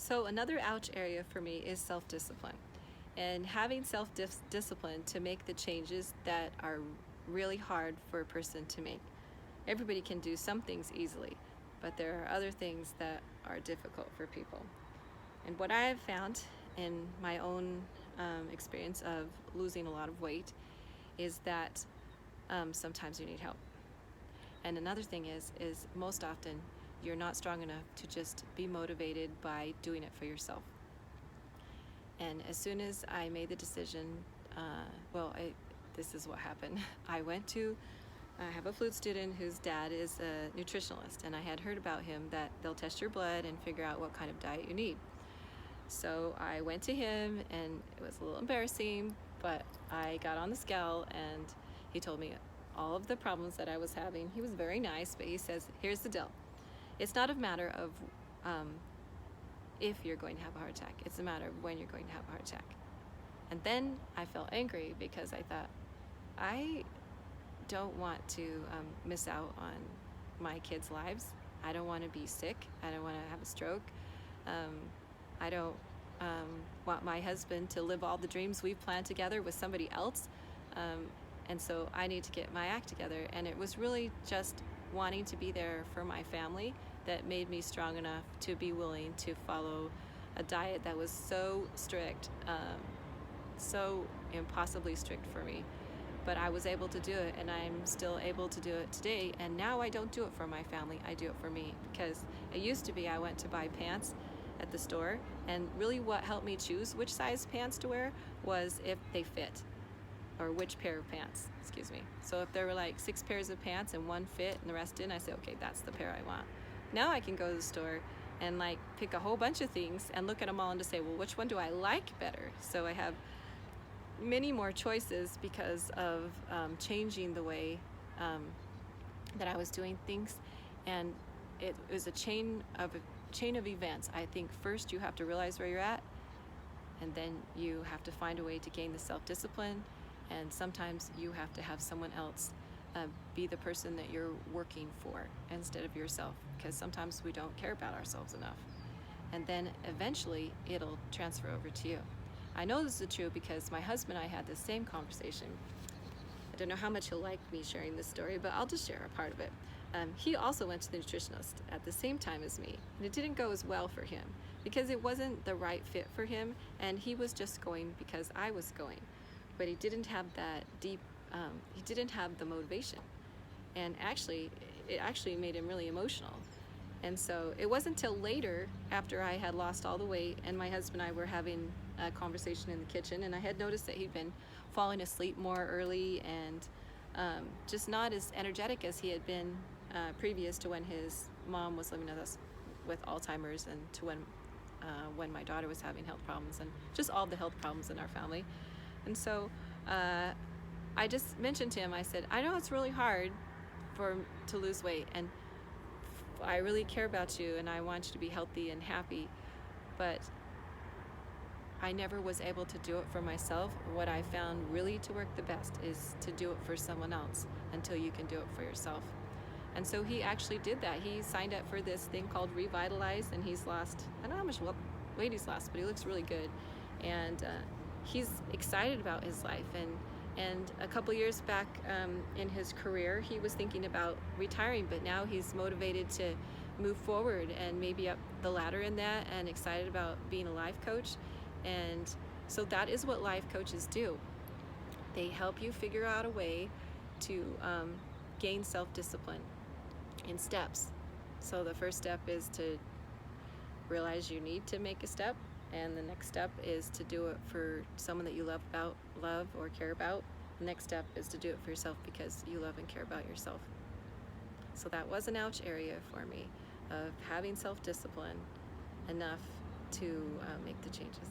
So another ouch area for me is self-discipline, and having self-discipline to make the changes that are really hard for a person to make. Everybody can do some things easily, but there are other things that are difficult for people. And what I have found in my own experience of losing a lot of weight is that sometimes you need help. And another thing is most often you're not strong enough to just be motivated by doing it for yourself. And as soon as I made the decision, this is what happened. I have a flute student whose dad is a nutritionalist, and I had heard about him that they'll test your blood and figure out what kind of diet you need. So I went to him, and it was a little embarrassing, but I got on the scale, and he told me all of the problems that I was having. He was very nice, but he says, here's the deal. It's not a matter of if you're going to have a heart attack. It's a matter of when you're going to have a heart attack. And then I felt angry because I thought, I don't want to miss out on my kids' lives. I don't want to be sick. I don't want to have a stroke. I don't want my husband to live all the dreams we've planned together with somebody else. And so I need to get my act together. And it was really just wanting to be there for my family that made me strong enough to be willing to follow a diet that was so strict, so impossibly strict for me. But I was able to do it, and I'm still able to do it today. And now I don't do it for my family, I do it for me. Because it used to be I went to buy pants at the store, and really what helped me choose which size pants to wear was if they fit, or which pair of pants, excuse me. So if there were like 6 pairs of pants and one fit and the rest didn't, I said, okay, that's the pair I want. Now I can go to the store and like pick a whole bunch of things and look at them all and to say, well, which one do I like better? So I have many more choices because of changing the way that I was doing things. And it was a chain of events. I think first you have to realize where you're at, and then you have to find a way to gain the self-discipline, and sometimes you have to have someone else be the person that you're working for instead of yourself, because sometimes we don't care about ourselves enough. And then eventually it'll transfer over to you. I know this is true because my husband and I had the same conversation. I don't know how much he'll like me sharing this story, but I'll just share a part of it. He also went to the nutritionist at the same time as me, and it didn't go as well for him because it wasn't the right fit for him, and he was just going because I was going. But he didn't have that deep, he didn't have the motivation. And it actually made him really emotional. And so it wasn't until later, after I had lost all the weight, and my husband and I were having a conversation in the kitchen, and I had noticed that he'd been falling asleep more early and just not as energetic as he had been previous to when his mom was living with us with Alzheimer's, and to when my daughter was having health problems, and just all the health problems in our family. And so I just mentioned to him, I said, I know it's really hard to lose weight, and I really care about you, and I want you to be healthy and happy, but I never was able to do it for myself. What I found really to work the best is to do it for someone else until you can do it for yourself. And so he actually did that. He signed up for this thing called Revitalize, and he's lost, I don't know how much weight he's lost, but he looks really good. And he's excited about his life. And a couple years back in his career, he was thinking about retiring, but now he's motivated to move forward and maybe up the ladder in that, and excited about being a life coach. And so that is what life coaches do. They help you figure out a way to gain self-discipline in steps. So the first step is to realize you need to make a step, and the next step is to do it for someone that you love or care about. The next step is to do it for yourself because you love and care about yourself. So that was an ouch area for me, of having self-discipline enough to make the changes.